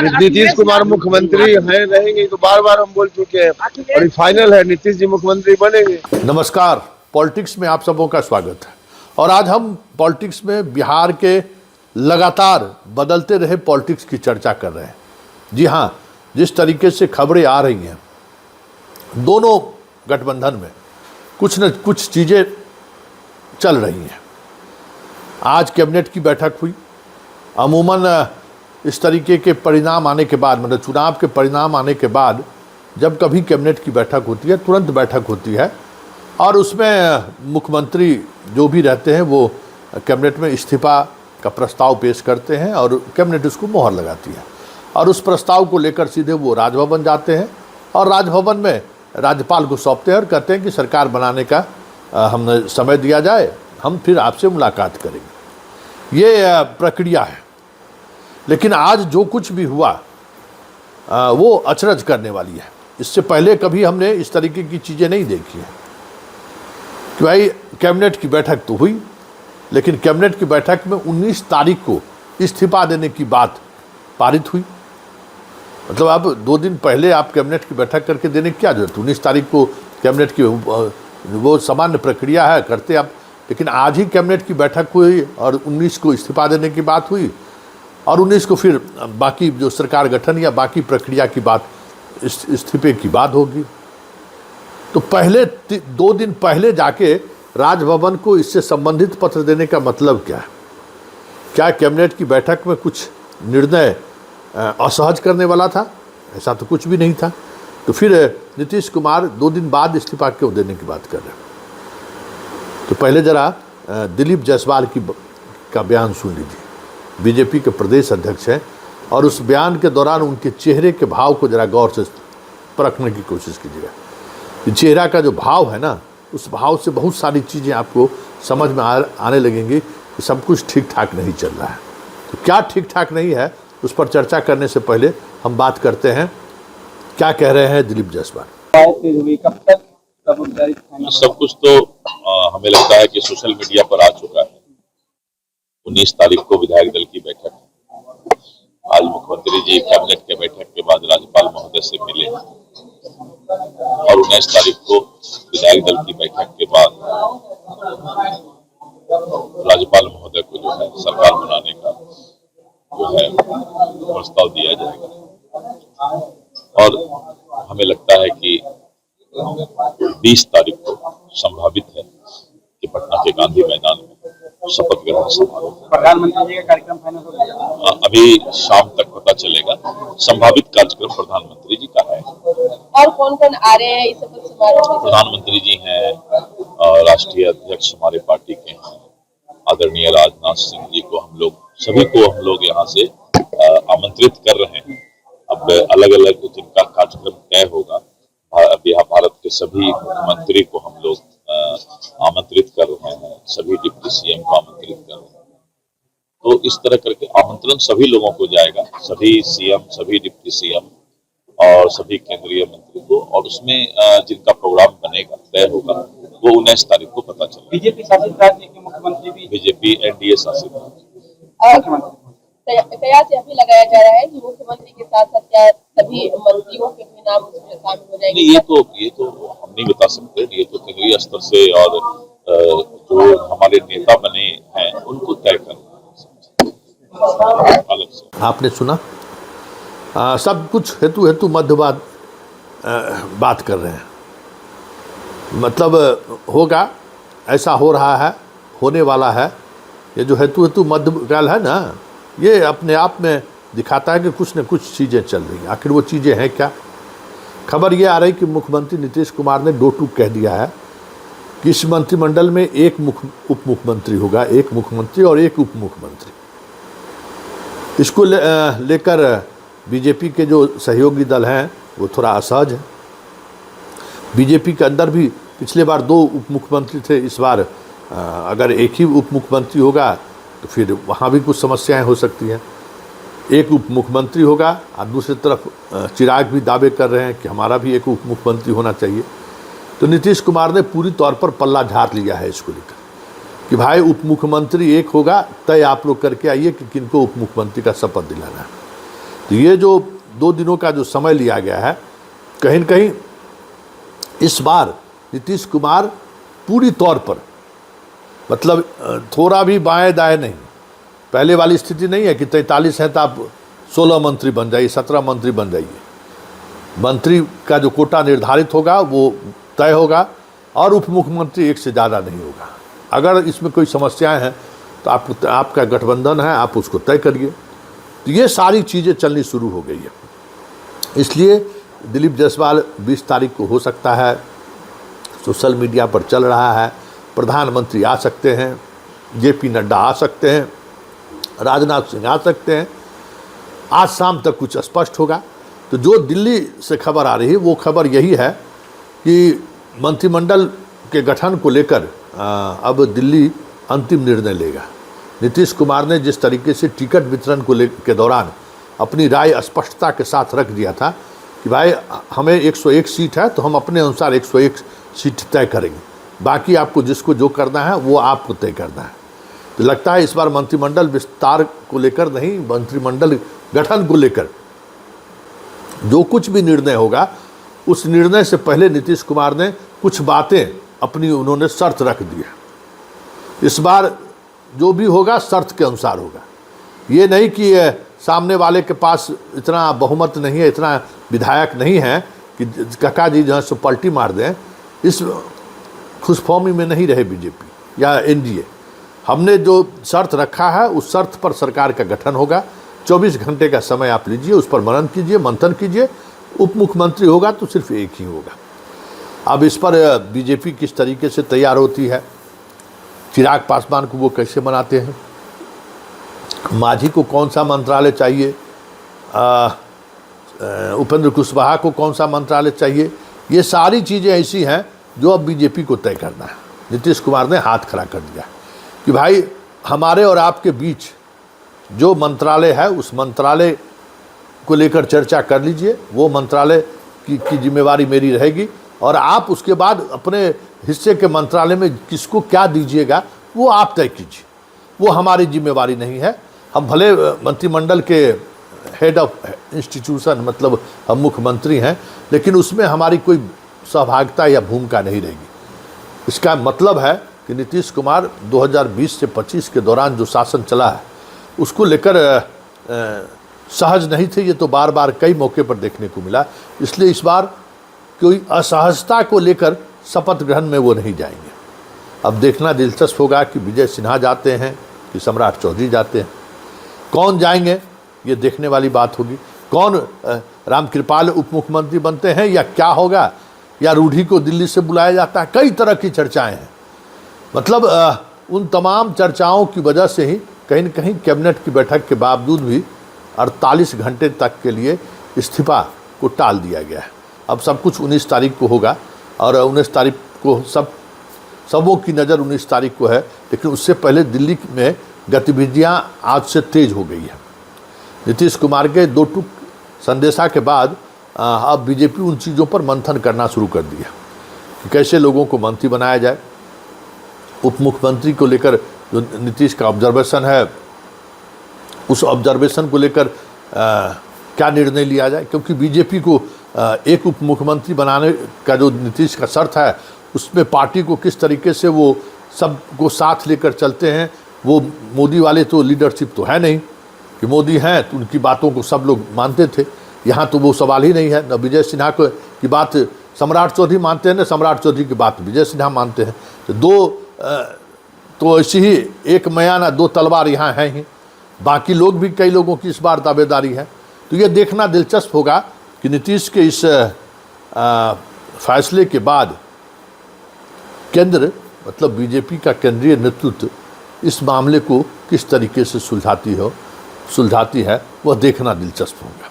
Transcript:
नीतीश कुमार मुख्यमंत्री हैं रहेंगे तो बार बार हम बोल चुके हैं और फाइनल है, नीतीश जी मुख्यमंत्री बनेंगे। नमस्कार, पॉलिटिक्स में आप सबों का स्वागत है। और आज हम पॉलिटिक्स में बिहार के लगातार बदलते रहे पॉलिटिक्स की चर्चा कर रहे हैं। जी हाँ, जिस तरीके से खबरें आ रही हैं, दोनों गठबंधन में कुछ न कुछ चीज़ें चल रही हैं। आज कैबिनेट की बैठक हुई। अमूमन इस तरीके के परिणाम आने के बाद, मतलब चुनाव के परिणाम आने के बाद जब कभी कैबिनेट की बैठक होती है, तुरंत बैठक होती है और उसमें मुख्यमंत्री जो भी रहते हैं वो कैबिनेट में इस्तीफा का प्रस्ताव पेश करते हैं और कैबिनेट उसको मोहर लगाती है और उस प्रस्ताव को लेकर सीधे वो राजभवन जाते हैं और राजभवन में राज्यपाल को सौंपते हैं और कहते हैं कि सरकार बनाने का हमें समय दिया जाए, हम फिर आपसे मुलाकात करेंगे। ये प्रक्रिया है। लेकिन आज जो कुछ भी हुआ वो अचरज करने वाली है। इससे पहले कभी हमने इस तरीके की चीज़ें नहीं देखी है कि भाई कैबिनेट की बैठक तो हुई, लेकिन कैबिनेट की बैठक में 19 तारीख को इस्तीफा देने की बात पारित हुई। मतलब आप 2 दिन पहले आप कैबिनेट की बैठक करके देने की क्या जरूरत? 19 तारीख को कैबिनेट की वो सामान्य प्रक्रिया है, करते आप। लेकिन आज ही कैबिनेट की बैठक हुई और 19 को इस्तीफा देने की बात हुई और 19 को फिर बाकी जो सरकार गठन या बाकी प्रक्रिया की बात, इस्तीफे की बात होगी। तो पहले 2 दिन पहले जाके राजभवन को इससे संबंधित पत्र देने का मतलब क्या है? क्या कैबिनेट की बैठक में कुछ निर्णय असहज करने वाला था? ऐसा तो कुछ भी नहीं था। तो फिर नीतीश कुमार 2 दिन बाद इस्तीफा क्यों देने की बात कर रहे हैं? तो पहले जरा दिलीप जायसवाल का बयान सुन लीजिए। बीजेपी के प्रदेश अध्यक्ष हैं और उस बयान के दौरान उनके चेहरे के भाव को जरा गौर से परखने की कोशिश कीजिएगा। चेहरा का जो भाव है ना, उस भाव से बहुत सारी चीज़ें आपको समझ में आने लगेंगी कि सब कुछ ठीक ठाक नहीं चल रहा है। तो क्या ठीक ठाक नहीं है, उस पर चर्चा करने से पहले हम बात करते हैं क्या कह रहे हैं दिलीप जायसवाल। सब कुछ तो हमें लगता है कि सोशल मीडिया पर आ चुका है। 19 तारीख को विधायक दल की बैठक है। आज मुख्यमंत्री जी कैबिनेट के बैठक के बाद राज्यपाल महोदय से मिले और 19 तारीख को विधायक दल की बैठक के बाद राज्यपाल महोदय को जो है सरकार बनाने का जो है प्रस्ताव दिया जाएगा। और हमें लगता है कि 20 तारीख को संभावित है कि पटना के गांधी मैदान में शपथ ग्रहण समारोह। प्रधानमंत्री जी का कार्यक्रम फाइनल हो गया? अभी शाम तक पता चलेगा। संभावित कार्यक्रम प्रधानमंत्री जी का है। और कौन कौन आ रहे हैं इस शपथ समारोह में? प्रधानमंत्री जी हैं, राष्ट्रीय अध्यक्ष हमारे पार्टी के हैं, आदरणीय राजनाथ सिंह जी को सभी को हम लोग यहाँ से आमंत्रित कर रहे हैं। अब अलग अलग जिनका कार्यक्रम तय होगा, भारत के सभी मुख्यमंत्री को हम लोग आमंत्रित कर रहे हैं, सभी डिप्टी सीएम को आमंत्रित कर रहे हैं। तो इस तरह करके आमंत्रण सभी लोगों को जाएगा, सभी सीएम, सभी डिप्टी सीएम और सभी केंद्रीय मंत्री को। और उसमें जिनका प्रोग्राम बनेगा, तय होगा, वो 19 तारीख को पता चलेगा। बीजेपी शासित राज्य के मुख्यमंत्री भी, बीजेपी एनडीए शासित कयास यह भी लगाया जा रहा है कि मुख्यमंत्री के साथ साथ क्या सभी मंत्रियों के भी नाम उसमें शामिल हो जाएंगे? ये तो हम नहीं बता सकते। ये तो केंद्रीय स्तर से और जो हमारे नेता बने हैं उनको तय करना अलग से। आपने सुना, सब कुछ हेतु मध्यवाद बात कर रहे हैं। मतलब होगा, ऐसा हो रहा है, होने वाला है। ये जो हेतु मध्यकाल है ना, ये अपने आप में दिखाता है कि कुछ न कुछ चीज़ें चल रही हैं। आखिर वो चीज़ें हैं क्या? खबर ये आ रही कि मुख्यमंत्री नीतीश कुमार ने 2 टूक कह दिया है कि इस मंत्रिमंडल में एक उप मुख्यमंत्री होगा, एक मुख्यमंत्री और एक उप मुख्यमंत्री। इसको लेकर बीजेपी के जो सहयोगी दल हैं वो थोड़ा असहज है। बीजेपी के अंदर भी पिछले बार 2 उप मुख्यमंत्री थे, इस बार अगर एक ही उप मुख्यमंत्री होगा तो फिर वहाँ भी कुछ समस्याएं हो सकती हैं। एक उप मुख्यमंत्री होगा और दूसरी तरफ चिराग भी दावे कर रहे हैं कि हमारा भी एक उप मुख्यमंत्री होना चाहिए। तो नीतीश कुमार ने पूरी तौर पर पल्ला झाड़ लिया है इसको लेकर कि भाई उप मुख्यमंत्री एक होगा, तय आप लोग करके आइए कि किनको उप मुख्यमंत्री का शपथ दिलाना है। तो ये जो 2 दिनों का जो समय लिया गया है, कहीं न कहीं इस बार नीतीश कुमार पूरी तौर पर, मतलब थोड़ा भी बाएं दाएं नहीं, पहले वाली स्थिति नहीं है कि 43 है तो आप 16 मंत्री बन जाइए, 17 मंत्री बन जाइए। मंत्री का जो कोटा निर्धारित होगा वो तय होगा और उप मुख्यमंत्री एक से ज़्यादा नहीं होगा। अगर इसमें कोई समस्याएं हैं तो आपका गठबंधन है, आप उसको तय करिए। तो ये सारी चीज़ें चलनी शुरू हो गई है। इसलिए दिलीप जायसवाल 20 तारीख को हो सकता है, सोशल मीडिया पर चल रहा है, प्रधानमंत्री आ सकते हैं, जेपी नड्डा आ सकते हैं, राजनाथ सिंह आ सकते हैं। आज शाम तक कुछ स्पष्ट होगा। तो जो दिल्ली से खबर आ रही है वो खबर यही है कि मंत्रिमंडल के गठन को लेकर अब दिल्ली अंतिम निर्णय लेगा। नीतीश कुमार ने जिस तरीके से टिकट वितरण के दौरान अपनी राय स्पष्टता के साथ रख दिया था कि भाई हमें 101 सीट है तो हम अपने अनुसार 101 सीट तय करेंगे, बाकी आपको जिसको जो करना है वो आपको तय करना है। तो लगता है इस बार मंत्रिमंडल विस्तार को लेकर नहीं, मंत्रिमंडल गठन को लेकर जो कुछ भी निर्णय होगा उस निर्णय से पहले नीतीश कुमार ने कुछ बातें अपनी उन्होंने शर्त रख दी है। इस बार जो भी होगा शर्त के अनुसार होगा। ये नहीं कि सामने वाले के पास इतना बहुमत नहीं है, इतना विधायक नहीं है कि काका जी जो है सो पलटी मार दें। इस खुशफहमी में नहीं रहे बीजेपी या एनडीए। हमने जो शर्त रखा है उस शर्त पर सरकार का गठन होगा। 24 घंटे का समय आप लीजिए, उस पर मनन कीजिए, मंथन कीजिए। उप मुख्यमंत्री होगा तो सिर्फ एक ही होगा। अब इस पर बीजेपी किस तरीके से तैयार होती है, चिराग पासवान को वो कैसे बनाते हैं, मांझी को कौन सा मंत्रालय चाहिए, उपेंद्र कुशवाहा को कौन सा मंत्रालय चाहिए, ये सारी चीज़ें ऐसी हैं जो अब बीजेपी को तय करना है। नीतीश कुमार ने हाथ खड़ा कर दिया कि भाई हमारे और आपके बीच जो मंत्रालय है उस मंत्रालय को लेकर चर्चा कर लीजिए। वो मंत्रालय की जिम्मेवारी मेरी रहेगी और आप उसके बाद अपने हिस्से के मंत्रालय में किसको क्या दीजिएगा वो आप तय कीजिए, वो हमारी जिम्मेवारी नहीं है। हम भले मंत्रिमंडल के हेड ऑफ इंस्टीट्यूशन मतलब हम मुख्यमंत्री हैं, लेकिन उसमें हमारी कोई सहभागिता या भूमिका नहीं रहेगी। इसका मतलब है कि नीतीश कुमार 2020 से 25 के दौरान जो शासन चला है उसको लेकर सहज नहीं थे। ये तो बार बार कई मौके पर देखने को मिला। इसलिए इस बार कोई असहजता को लेकर शपथ ग्रहण में वो नहीं जाएंगे। अब देखना दिलचस्प होगा कि विजय सिन्हा जाते हैं कि सम्राट चौधरी जाते हैं, कौन जाएंगे ये देखने वाली बात होगी। कौन रामकृपाल उप मुख्यमंत्री बनते हैं या क्या होगा, या रूढ़ी को दिल्ली से बुलाया जाता है। कई तरह की चर्चाएं हैं। मतलब उन तमाम चर्चाओं की वजह से ही कहीं न कहीं कैबिनेट की बैठक के बावजूद भी 48 घंटे तक के लिए इस्तीफा को टाल दिया गया है। अब सब कुछ 19 तारीख को होगा और 19 तारीख को सबों की नज़र 19 तारीख को है, लेकिन उससे पहले दिल्ली में गतिविधियां आज से तेज हो गई है। नीतीश कुमार के 2 टूक संदेशा के बाद अब बीजेपी उन चीज़ों पर मंथन करना शुरू कर दिया कि कैसे लोगों को मंत्री बनाया जाए। उप मुख्यमंत्री को लेकर जो नीतीश का ऑब्जर्वेशन है उस ऑब्जर्वेशन को लेकर क्या निर्णय लिया जाए, क्योंकि बीजेपी को एक उप मुख्यमंत्री बनाने का जो नीतीश का शर्त है उसमें पार्टी को किस तरीके से वो सबको साथ लेकर चलते हैं। वो मोदी वाले तो लीडरशिप तो है नहीं कि मोदी हैं तो उनकी बातों को सब लोग मानते थे। यहाँ तो वो सवाल ही नहीं है। न विजय सिन्हा की बात सम्राट चौधरी मानते हैं, न सम्राट चौधरी की बात विजय सिन्हा मानते हैं। तो ऐसी ही एक मैया ना 2 तलवार यहाँ हैं ही। बाकी लोग भी, कई लोगों की इस बार दावेदारी है। तो ये देखना दिलचस्प होगा कि नीतीश के इस फैसले के बाद केंद्र मतलब बीजेपी का केंद्रीय नेतृत्व इस मामले को किस तरीके से सुलझाती है वह देखना दिलचस्प होगा।